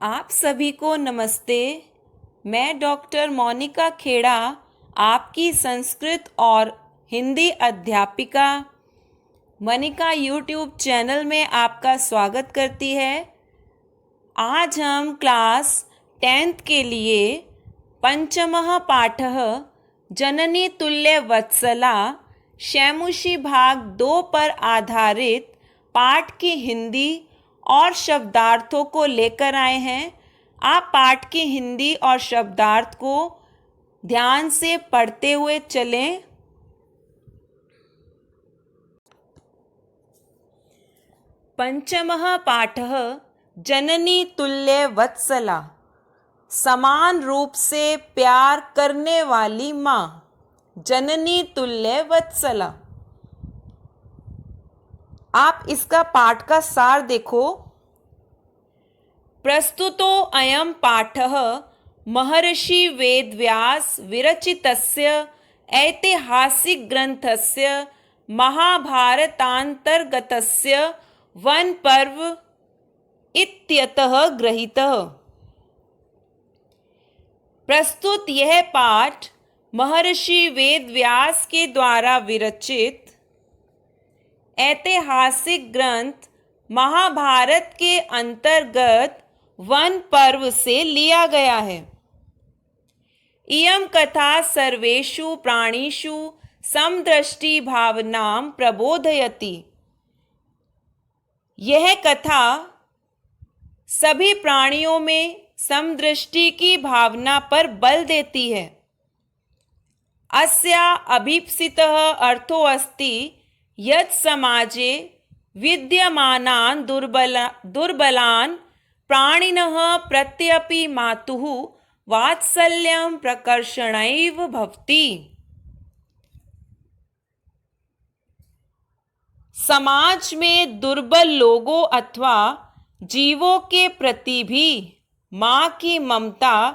आप सभी को नमस्ते। मैं डॉक्टर मोनिका खेड़ा, आपकी संस्कृत और हिंदी अध्यापिका मनिका यूट्यूब चैनल में आपका स्वागत करती है। आज हम क्लास 10th के लिए पंचमः पाठः जननी तुल्य वत्सला शैमुषी भाग 2 पर आधारित पाठ की हिंदी और शब्दार्थों को लेकर आए हैं। आप पाठ की हिंदी और शब्दार्थ को ध्यान से पढ़ते हुए चलें। पंचमः पाठः जननी तुल्य वत्सला, समान रूप से प्यार करने वाली माँ। जननी तुल्य वत्सला। आप इसका पाठ का सार देखो। प्रस्तुतो अयं पाठः महर्षि वेदव्यास विरचितस्य ऐतिहासिक ग्रंथस्य महाभारतांतर्गतस्य वन पर्व इत्यतः गृहीतः। प्रस्तुत यह पाठ महर्षि वेदव्यास के द्वारा विरचित ऐतिहासिक ग्रंथ महाभारत के अंतर्गत वन पर्व से लिया गया है। इयं कथा सर्वेषु प्राणिषु समदृष्टि भावनां प्रबोधयति। यह कथा सभी प्राणियों में समदृष्टि की भावना पर बल देती है। अस्या अभीप्सितः अर्थो अस्ति यत् समाजे विद्यमानान् दुर्बलान् प्राणिनः प्रत्यपि मातुः वात्सल्यं प्रकर्षणैव भवति। समाज में दुर्बल लोगों अथवा जीवों के प्रति भी माँ की ममता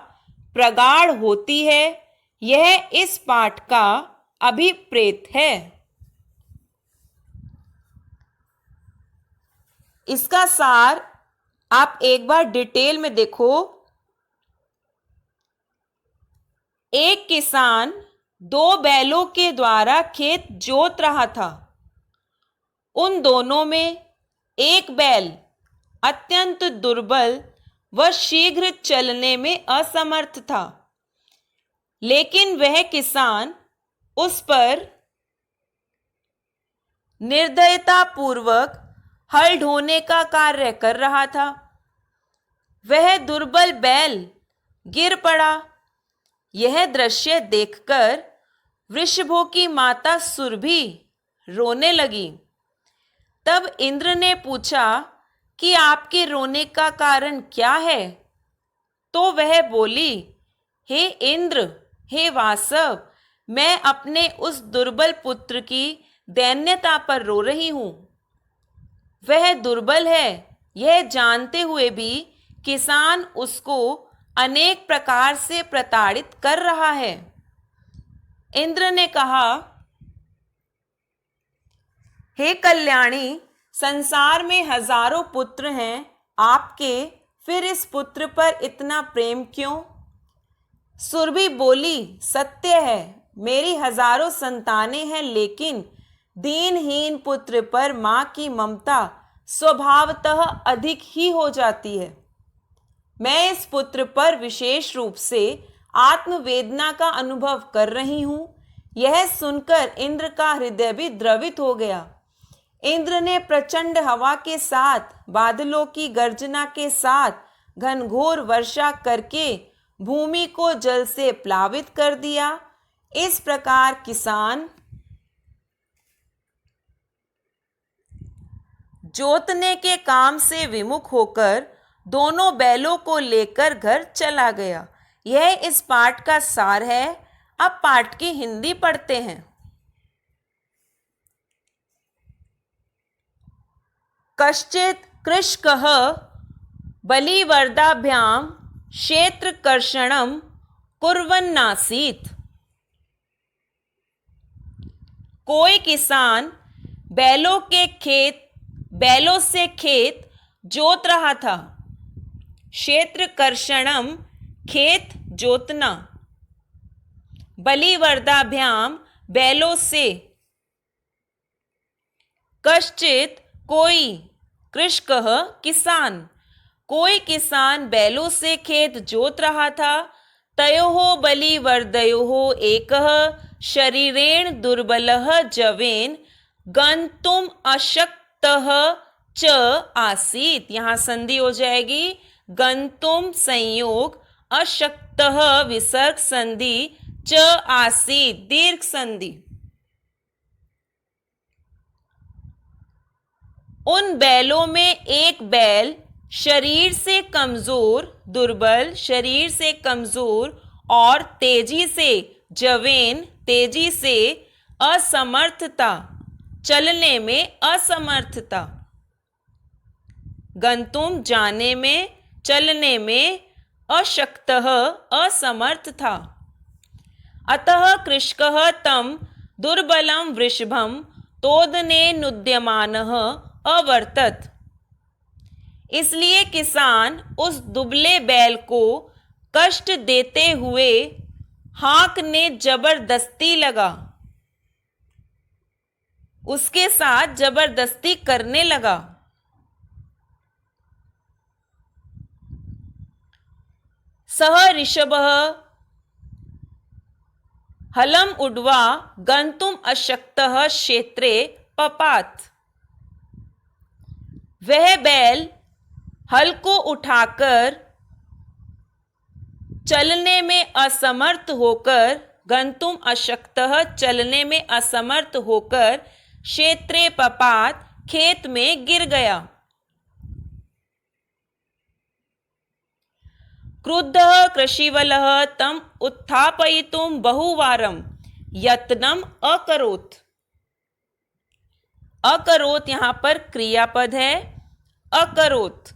प्रगाढ़ होती है। यह इस पाठ का अभिप्रेत है। इसका सार आप एक बार डिटेल में देखो। एक किसान 2 बैलों के द्वारा खेत जोत रहा था। उन दोनों में एक बैल अत्यंत दुर्बल व शीघ्र चलने में असमर्थ था, लेकिन वह किसान उस पर निर्दयतापूर्वक हल ढोने का कार्य कर रहा था। वह दुर्बल बैल गिर पड़ा। यह दृश्य देखकर वृषभों की माता सुरभि रोने लगी। तब इंद्र ने पूछा कि आपके रोने का कारण क्या है? तो वह बोली, हे इंद्र, हे वासव, मैं अपने उस दुर्बल पुत्र की दैन्यता पर रो रही हूँ। वह दुर्बल है, यह जानते हुए भी किसान उसको अनेक प्रकार से प्रताड़ित कर रहा है। इंद्र ने कहा, हे कल्याणी, संसार में हजारों पुत्र हैं आपके, फिर इस पुत्र पर इतना प्रेम क्यों? सुरभि बोली, सत्य है, मेरी हजारों संतानें हैं, लेकिन दीनहीन पुत्र पर माँ की ममता स्वभावतः अधिक ही हो जाती है। मैं इस पुत्र पर विशेष रूप से आत्मवेदना का अनुभव कर रही हूँ। यह सुनकर इंद्र का हृदय भी द्रवित हो गया। इंद्र ने प्रचंड हवा के साथ, बादलों की गर्जना के साथ घनघोर वर्षा करके भूमि को जल से प्लावित कर दिया। इस प्रकार किसान जोतने के काम से विमुख होकर दोनों बैलों को लेकर घर चला गया। यह इस पाठ का सार है। अब पाठ की हिंदी पढ़ते हैं। कश्चित् कृषकः बलिवर्दाभ्यां क्षेत्रकर्षणं कुर्वन्नासीत्। कोई किसान बैलों से खेत जोत रहा था। क्षेत्रकर्षणम खेत जोतना, बलिवर्दाभ्याम बैलों से, कश्चित कोई, कृषकः किसान, कोई किसान बैलों से खेत जोत रहा था। तयोः बलिवर्दयोः एकः शरीरेण दुर्बलः जवेन गन्तुम अशक्तः च आसीत। यहाँ संधि हो जाएगी, गन्तुम संयोग, अशक्तः विसर्ग संधि, च आसीत दीर्घ संधि। उन बैलों में एक बैल शरीर से कमजोर, दुर्बल, शरीर से कमजोर और तेजी से, जवेन तेजी से, असमर्थता, चलने में असमर्थता, गंतुम जाने में, चलने में, अशक्तः असमर्थ था। अतः कृषकः तं दुर्बलं वृषभं तोदने नुद्यमानः अवर्तत। इसलिए किसान उस दुबले बैल को कष्ट देते हुए हाँकने जबरदस्ती लगा, उसके साथ जबरदस्ती करने लगा। सह ऋषभः हलम उड्वा गंतुम अशक्तः क्षेत्रे पपात। वह बैल हल को उठाकर चलने में असमर्थ होकर, गंतुम अशक्तः चलने में असमर्थ होकर, क्षेत्रे पपात खेत में गिर गया। क्रुद्धः कृषिवलः तम उत्थापयितुं बहुवारं यत्नम अकरोत्। अकरोत् यहां पर क्रियापद है, अकरोत्।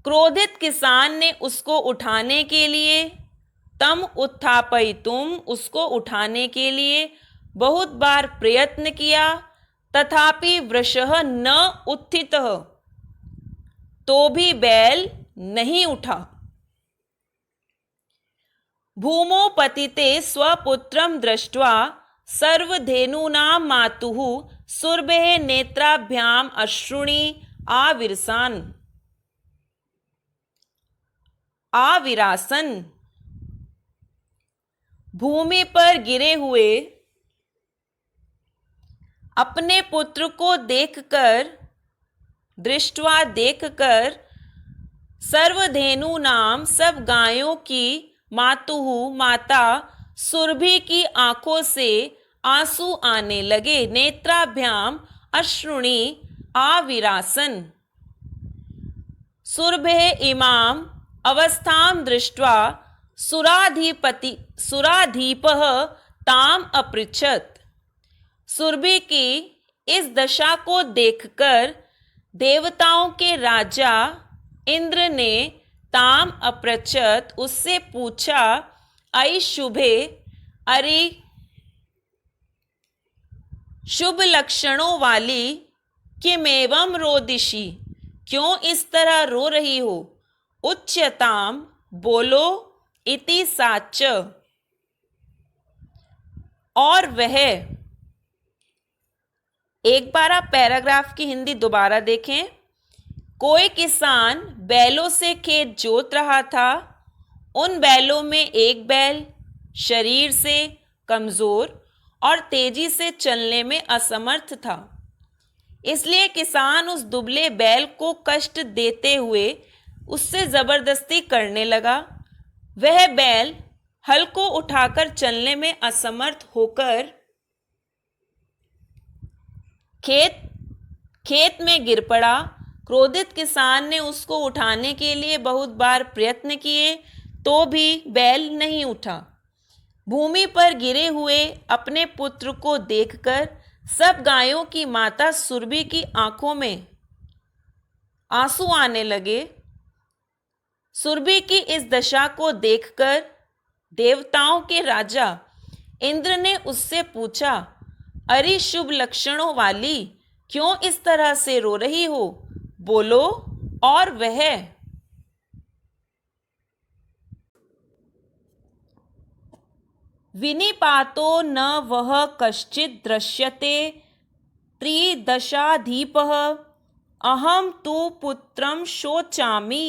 क्रोधित किसान ने उसको उठाने के लिए, तम उत्थापयितुम उसको उठाने के लिए बहुत बार प्रयत्न किया, तथापि वृषः न उत्थितः, तो भी बैल नहीं उठा। भूमौ पतिते स्वपुत्रं दृष्ट्वा सर्वधेनूनां मातुः सुरभेः नेत्राभ्याम अश्रूणि आविरासन। भूमि पर गिरे हुए अपने पुत्र को देखकर, दृष्टवा देखकर, सर्वधेनु नाम सब गायों की, मातुहु माता, सुरभि की आंखों से आंसू आने लगे। नेत्राभ्याम अश्रुणि आविरासन। सुरभे इमाम अवस्थां दृष्ट्वा सुराधीपः ताम अपृच्छत। सुरभि की इस दशा को देखकर देवताओं के राजा इंद्र ने ताम अपृच्छत उससे पूछा, अयि शुभे, अरे शुभ लक्षणों वाली, किमेवं रोदिषि, क्यों इस तरह रो रही हो। उच्यताम, बोलो, इति साच, और वह। एक बार आप पैराग्राफ की हिंदी दोबारा देखें। कोई किसान बैलों से खेत जोत रहा था। उन बैलों में एक बैल शरीर से कमजोर और तेजी से चलने में असमर्थ था। इसलिए किसान उस दुबले बैल को कष्ट देते हुए उससे जबरदस्ती करने लगा। वह बैल हल को उठाकर चलने में असमर्थ होकर खेत में गिर पड़ा। क्रोधित किसान ने उसको उठाने के लिए बहुत बार प्रयत्न किए, तो भी बैल नहीं उठा। भूमि पर गिरे हुए अपने पुत्र को देखकर सब गायों की माता सुरभि की आंखों में आंसू आने लगे। सुरभि की इस दशा को देखकर देवताओं के राजा इंद्र ने उससे पूछा, अरे शुभ लक्षणों वाली, क्यों इस तरह से रो रही हो। बोलो, और वह विनिपातो न वह कश्चित् दृश्यते त्रिदशाधिपः अहं तु पुत्रं शोचामि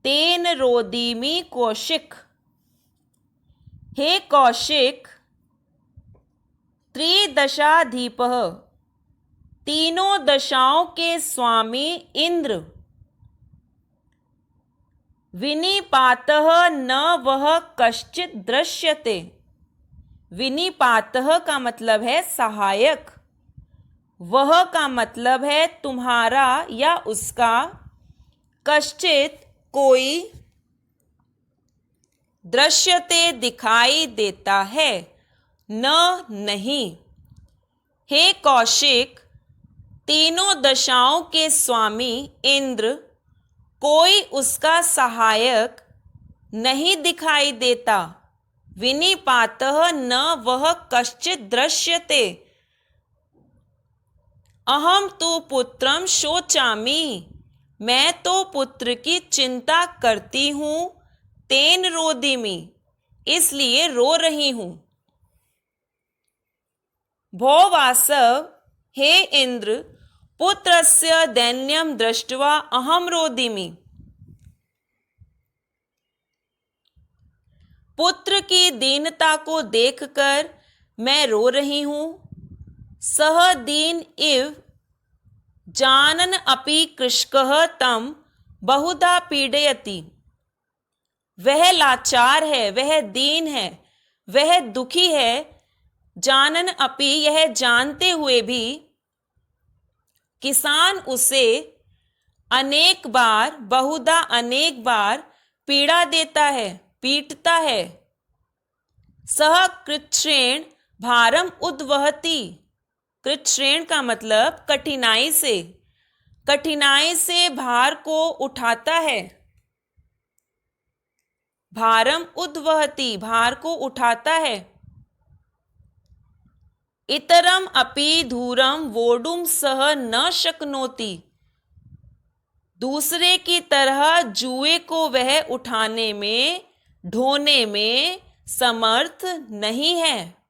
तेन रोदिमि कौशिक। हे कौशिक, त्रिदशाधिपः तीनों दशाओं के स्वामी इंद्र, विनिपातः न वह कश्चित् दृश्यते। विनिपातः का मतलब है सहायक, वह का मतलब है तुम्हारा या उसका, कश्चित् कोई, दृश्यते दिखाई देता है, न नहीं। हे कौशिक, तीनों दशाओं के स्वामी इंद्र, कोई उसका सहायक नहीं दिखाई देता। विनिपातः न वह कश्चित् दृश्यते। अहम तु पुत्रम शोचामि, मैं तो पुत्र की चिंता करती हूँ, तेन रोदिमि, इसलिए रो रही हूँ। भो वासव, हे इंद्र, पुत्रस्य दैन्यम दृष्ट्वा अहम रोदिमि। पुत्र की दीनता को देखकर मैं रो रही हूँ। सह दीन इव जानन अपि कृषकः तम बहुधा पीडयति। वह लाचार है, वह दीन है, वह दुखी है। जानन अपि, यह जानते हुए भी किसान उसे अनेक बार, बहुधा अनेक बार पीड़ा देता है, पीटता है। सह कृच्छ्रेण भारम उद्वहति। कृच्छ्रेण का मतलब कठिनाई से भार को उठाता है। भारम उद्वहति, भार को उठाता है। इतरम अपि धूरम वोडुम सह न शक्नोति। दूसरे की तरह जुए को वह उठाने में, ढोने में समर्थ नहीं है।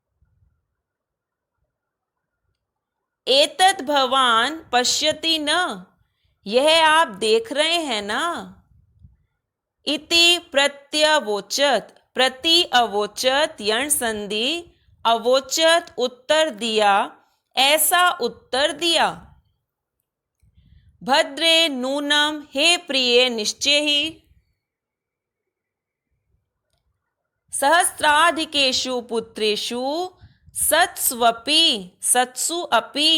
एतत् भवान पश्यति न, यह आप देख रहे हैं ना। इति प्रत्यवोचत, प्रति अवोचत यण संधि, अवोचत उत्तर दिया, ऐसा उत्तर दिया। भद्रे नूनम, हे प्रिय निश्चय ही। सहस्राधिकेषु पुत्रेषु सत्स्वपि, सत्सु अपि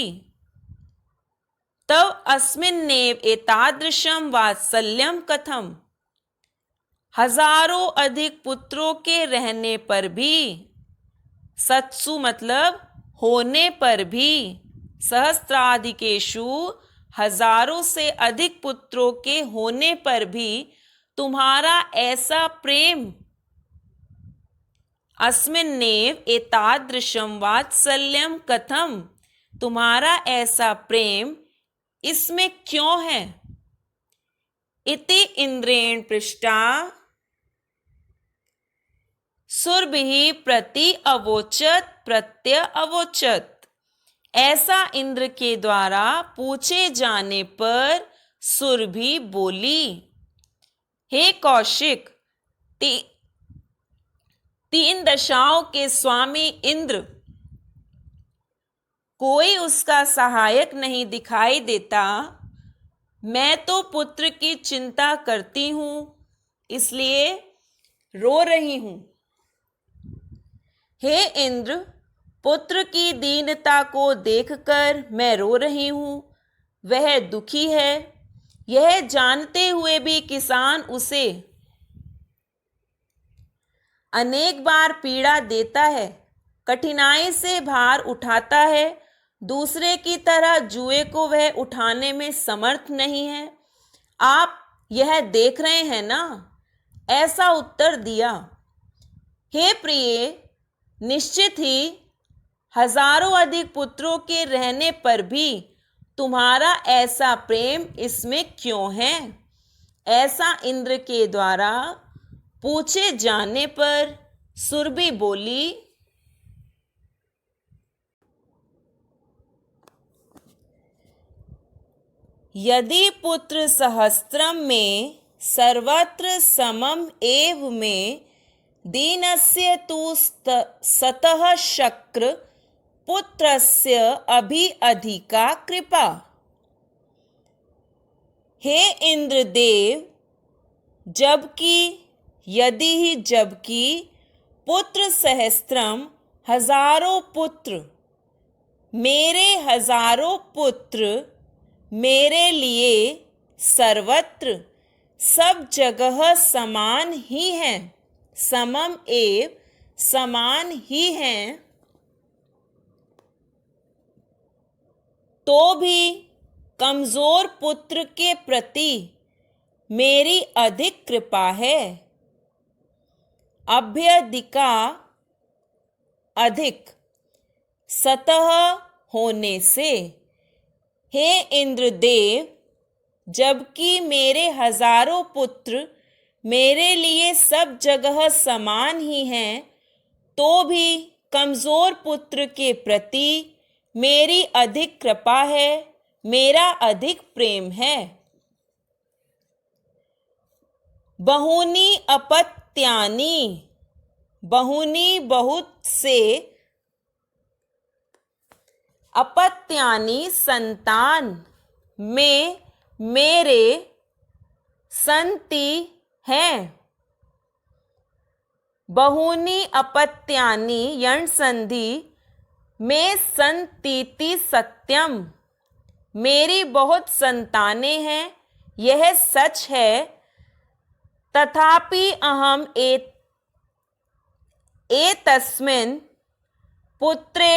तव अस्मिन्नेव एतादृशं वात्सल्यं कथम। हजारों अधिक पुत्रों के रहने पर भी, सत्सु मतलब होने पर भी, सहस्राधिकेषु हजारों से अधिक पुत्रों के होने पर भी तुम्हारा ऐसा प्रेम, अस्मिन्नेव एतादृशं वात्सल्यं कथम, तुम्हारा ऐसा प्रेम इसमें क्यों है। इति इंद्रेण पृष्टा सुरभिः प्रति अवोचत प्रत्य अवोचत। ऐसा इंद्र के द्वारा पूछे जाने पर सुरभि बोली, हे कौशिक, तीन दशाओं के स्वामी इंद्र, कोई उसका सहायक नहीं दिखाई देता। मैं तो पुत्र की चिंता करती हूँ, इसलिए रो रही हूँ। हे इंद्र, पुत्र की दीनता को देखकर मैं रो रही हूँ। वह दुखी है, यह जानते हुए भी किसान उसे अनेक बार पीड़ा देता है, कठिनाई से भार उठाता है। दूसरे की तरह जुए को वह उठाने में समर्थ नहीं है। आप यह देख रहे हैं ना, ऐसा उत्तर दिया। हे प्रिय, निश्चित ही हजारों अधिक पुत्रों के रहने पर भी तुम्हारा ऐसा प्रेम इसमें क्यों है? ऐसा इंद्र के द्वारा पूछे जाने पर सुरभि बोली, यदि पुत्र सहस्त्रम में सर्वत्र समम एव में दीनस्य तु सतः शक्र पुत्रस्य अभि अधिका कृपा। हे इंद्रदेव, जबकि पुत्र सहस्त्रम हजारों पुत्र, मेरे हजारों पुत्र मेरे लिए सर्वत्र सब जगह समान ही हैं, समम एव समान ही हैं, तो भी कमजोर पुत्र के प्रति मेरी अधिक कृपा है। अभ्यधिका अधिक सतह होने से। हे इंद्रदेव, जबकि मेरे हजारों पुत्र मेरे लिए सब जगह समान ही हैं, तो भी कमजोर पुत्र के प्रति मेरी अधिक कृपा है, मेरा अधिक प्रेम है। बहुनी अपत्यानि, बहुनी बहुत से, अपत्यानि संतान में मेरे संति हैं। बहुनी अपत्यानि यण संधि में संतीति सत्यम, मेरी बहुत संतानें हैं, यह सच है। तथापि अहम एतस्मिन् पुत्रे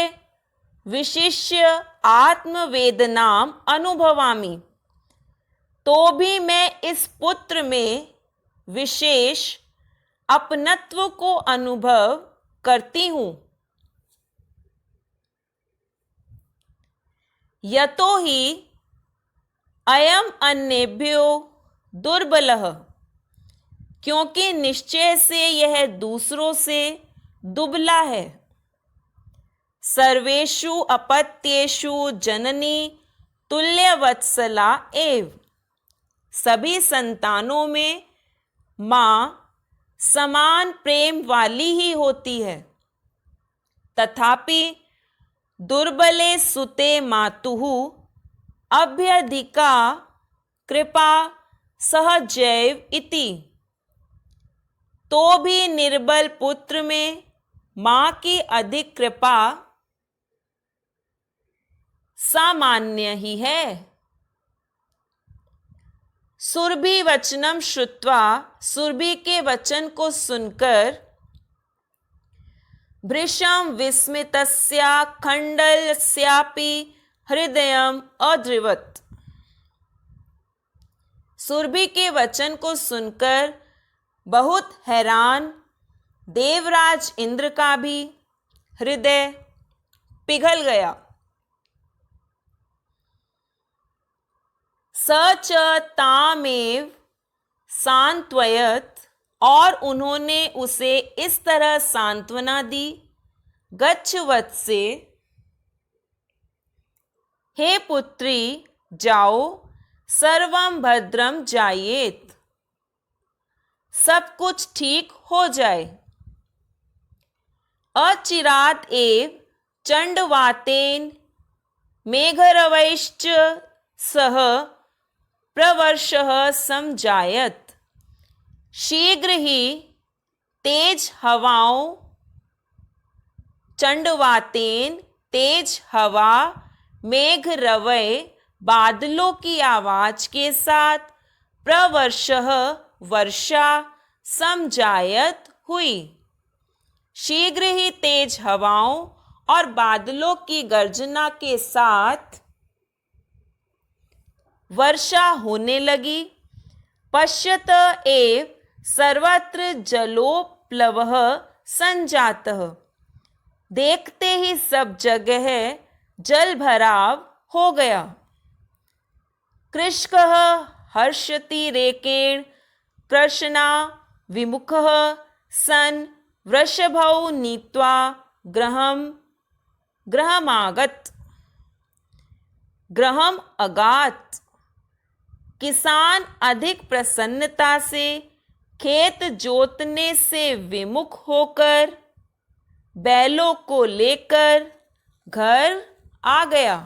विशिष्य आत्मवेदनाम अनुभवामि, तो भी मैं इस पुत्र में विशेष अपनत्व को अनुभव करती हूँ। यतो ही अयम अन्येभ्यो दुर्बलः, क्योंकि निश्चय से यह दूसरों से दुबला है। सर्वेषु अपत्येषु जननी तुल्यवत्सला एव, सभी संतानों में माँ समान प्रेम वाली ही होती है। तथापि दुर्बले सुते मातुः अभ्यधिका कृपा सहजैव इति, तो भी निर्बल पुत्र में माँ की अधिक कृपा सामान्य ही है। सुरभि वचनम श्रुत्वा, सुरभि के वचन को सुनकर भृशं विस्मितस्या खण्डस्यापि हृदयम अद्रिवत्, सुरभि के वचन को सुनकर बहुत हैरान देवराज इंद्र का भी हृदय पिघल गया। स च तामेव सांत्वयत्, और उन्होंने उसे इस तरह सांत्वना दी, गच्छ वत्से, हे पुत्री जाओ, सर्वं भद्रम जायेत, सब कुछ ठीक हो जाए। अचिरात एव चंडवातेन मेघरवैश्च सह प्रवर्षः समजायत, शीघ्र ही तेज हवाओं, चंडवातेन तेज हवा, मेघरवय बादलों की आवाज के साथ, प्रवर्षः वर्षा, समजायत हुई, शीघ्र ही तेज हवाओं और बादलों की गर्जना के साथ वर्षा होने लगी। पश्यत एव सर्वत्र जलोप्लवः संजातः, देखते ही सब जगह जल भराव हो गया। कृषकः हर्षति रेकेण कृष्णा विमुखः सन् वृषभौ नीत्वा गृहमागत। गृहम अगात। किसान अधिक प्रसन्नता से खेत जोतने से विमुख होकर बैलों को लेकर घर आ गया।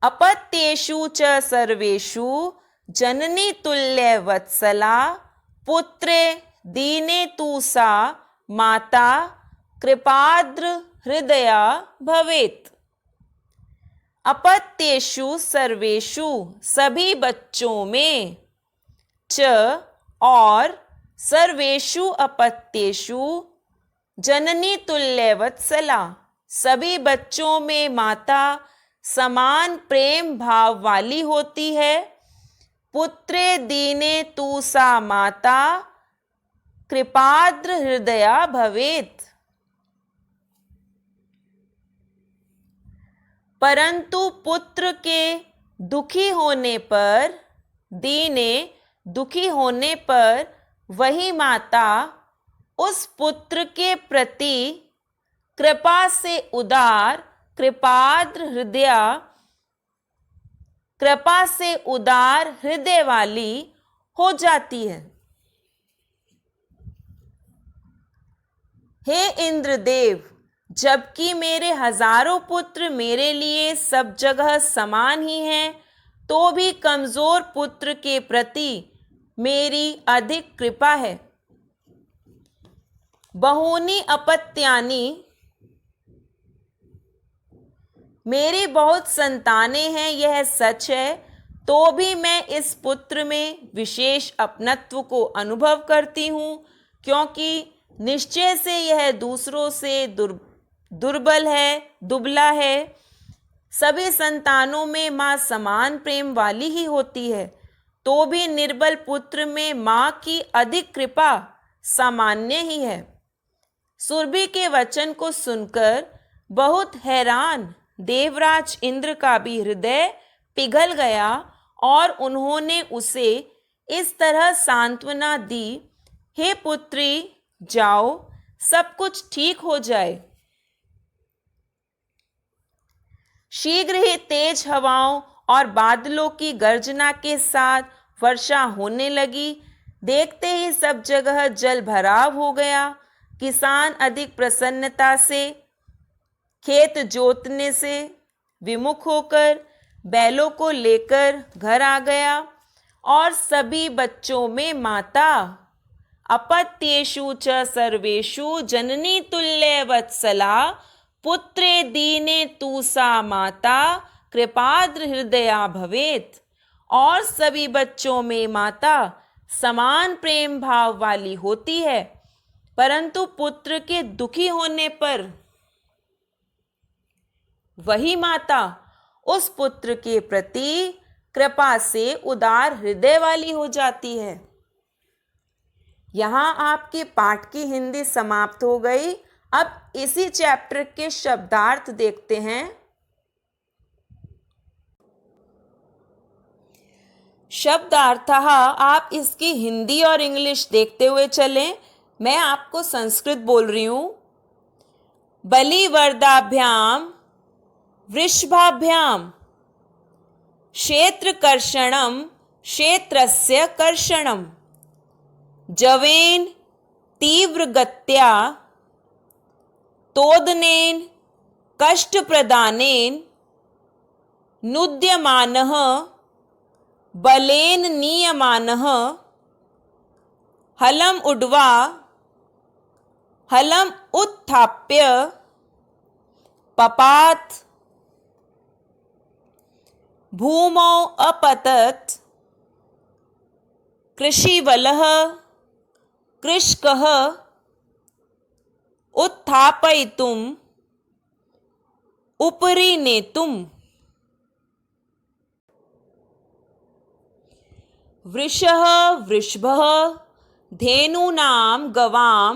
अपत्येषु च सर्वेषु जननी तुल्य वत्सला पुत्रे दीने तु सा माता कृपाद्र हृदया भवेत्। अपत्येषु सर्वेषु सभी बच्चों में, च और सर्वेषु अपत्येषु जननी तुल्य वत्सला सभी बच्चों में माता समान प्रेम भाव वाली होती है। पुत्रे दीने तु सा माता कृपाद्र हृदया भवेत्। परंतु पुत्र के दुखी होने पर, दीने दुखी होने पर वही माता उस पुत्र के प्रति कृपा से उदार कृपाद्र हृदया कृपा से उदार हृदय वाली हो जाती है। हे इंद्रदेव, जबकि मेरे हजारों पुत्र मेरे लिए सब जगह समान ही हैं, तो भी कमजोर पुत्र के प्रति मेरी अधिक कृपा है। बहूनि अपत्यानि, मेरी बहुत संतानें हैं, यह सच है, तो भी मैं इस पुत्र में विशेष अपनत्व को अनुभव करती हूँ, क्योंकि निश्चय से यह दूसरों से दुर्बल है, दुबला है। सभी संतानों में माँ समान प्रेम वाली ही होती है, तो भी निर्बल पुत्र में माँ की अधिक कृपा सामान्य ही है। सुरभि के वचन को सुनकर बहुत हैरान देवराज इंद्र का भी हृदय पिघल गया और उन्होंने उसे इस तरह सांत्वना दी, हे पुत्री, जाओ, सब कुछ ठीक हो जाए। शीघ्र ही तेज हवाओं और बादलों की गर्जना के साथ वर्षा होने लगी। देखते ही सब जगह जल भराव हो गया। किसान अधिक प्रसन्नता से खेत जोतने से विमुख होकर बैलों को लेकर घर आ गया और सभी बच्चों में माता अपत्येषु च सर्वेषु जननी तुल्य वत्सला पुत्रे दीने तु सा माता कृपाद्र हृदया भवेत्। और सभी बच्चों में माता समान प्रेम भाव वाली होती है, परंतु पुत्र के दुखी होने पर वही माता उस पुत्र के प्रति कृपा से उदार हृदय वाली हो जाती है। यहाँ आपके पाठ की हिंदी समाप्त हो गई। अब इसी चैप्टर के शब्दार्थ देखते हैं। शब्दार्थः आप इसकी हिंदी और इंग्लिश देखते हुए चलें। मैं आपको संस्कृत बोल रही हूँ। बलिवर्दाभ्याम वृषभाभ्याम क्षेत्रकर्षणं क्षेत्रस्य कर्षणं जवेन तीव्रगत्या तोदनेन कष्टप्रदानेन नुद्यमानः बलेन नीयमानः हलम उड्वा हलम उत्थाप्य पपात भूमौ अपतत कृषिवलः कृषकः उत्थापयितुम् उपरि नेतुम्। वृषः वृषभः धेनूनां गवां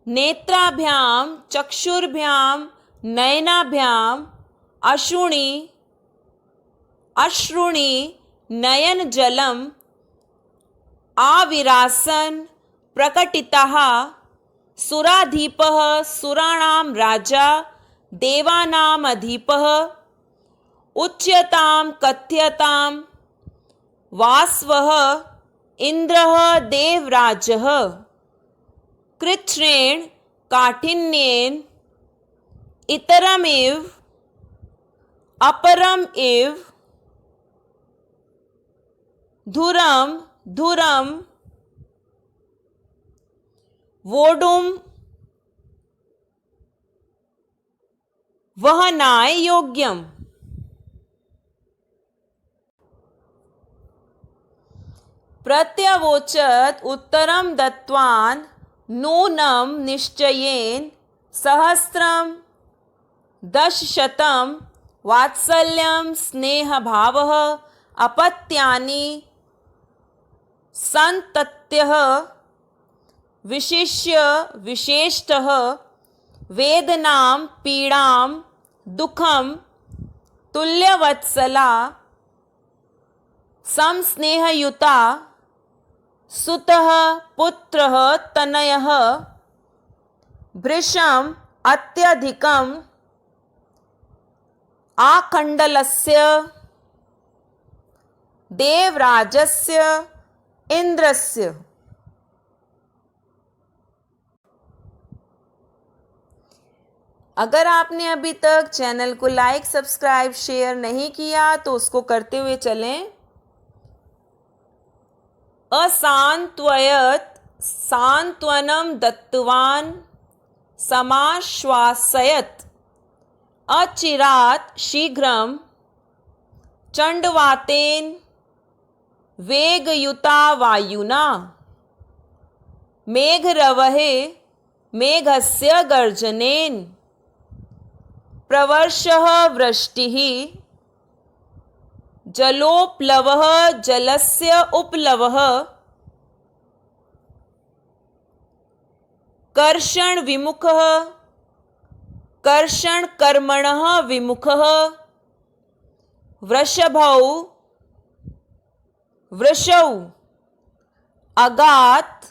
नेत्राभ्यां चक्षुर्भ्यां नयनाभ्यां अश्रुणि अश्रुणि नयन जलम आविरासन प्रकटितः सुराधीपः सुराणां राजा देवानाम् अधिपः उच्यतां कथ्यतां वास्वः इंद्रः देवराजः कृच्छ्रेण काठिन्येन इतरमिव अपरम इव धुरम धुरम वोढुम वहनाय योग्यम। प्रत्यवोचत उत्तरम दत्वान् नूनं निश्चयेन सहस्रम दशशतं वात्सल्यं स्नेहभावः अपत्यानि संतत्यः विशिष्य विशेषतः वेदनां पीड़ां दुखं तुल्यवत्सला समस्नेहयुता सुतः पुत्रः तनयः भृशम् अत्यधिकम् आखण्डलस्य देवराजस्य इंद्रस्य। अगर आपने अभी तक चैनल को लाइक सब्सक्राइब शेयर नहीं किया तो उसको करते हुए चलें। असान्त्वयत सांत्वनं दत्तवान् समाश्वासयत अचिरात् शीघ्रं चण्डवातेन वेगयुता वायुना मेघरवहे मेघस्य गर्जनेन प्रवर्षः वृष्टिः जलोप्लवः जलस्य उपलवः कर्षण विमुखः कर्षण कर्मणः विमुखः वृषभौ वृषौ अगात्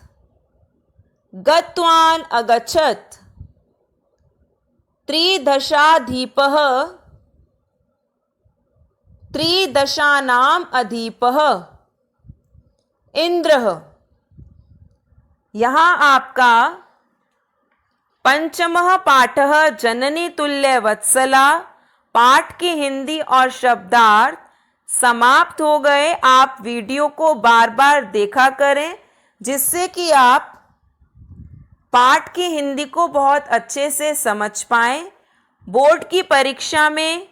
गत्वान् अगच्छत् त्रिदशाधीपः त्रिदशानाम् अधिपः इंद्रः। यहाँ आपका पंचमः पाठः जननी तुल्य वत्सला पाठ की हिंदी और शब्दार्थ समाप्त हो गए। आप वीडियो को बार बार देखा करें जिससे कि आप पाठ की हिंदी को बहुत अच्छे से समझ पाएं। बोर्ड की परीक्षा में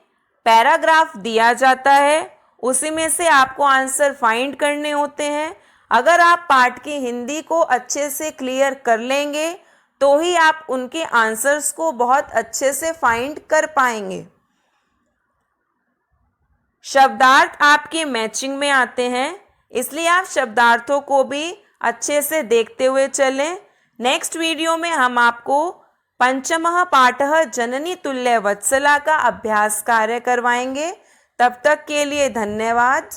पैराग्राफ दिया जाता है, उसी में से आपको आंसर फाइंड करने होते हैं। अगर आप पाठ की हिंदी को अच्छे से क्लियर कर लेंगे तो ही आप उनके आंसर्स को बहुत अच्छे से फाइंड कर पाएंगे। शब्दार्थ आपके मैचिंग में आते हैं, इसलिए आप शब्दार्थों को भी अच्छे से देखते हुए चलें। नेक्स्ट वीडियो में हम आपको पंचमः पाठः जननी तुल्य वत्सला का अभ्यास कार्य करवाएंगे। तब तक के लिए धन्यवाद।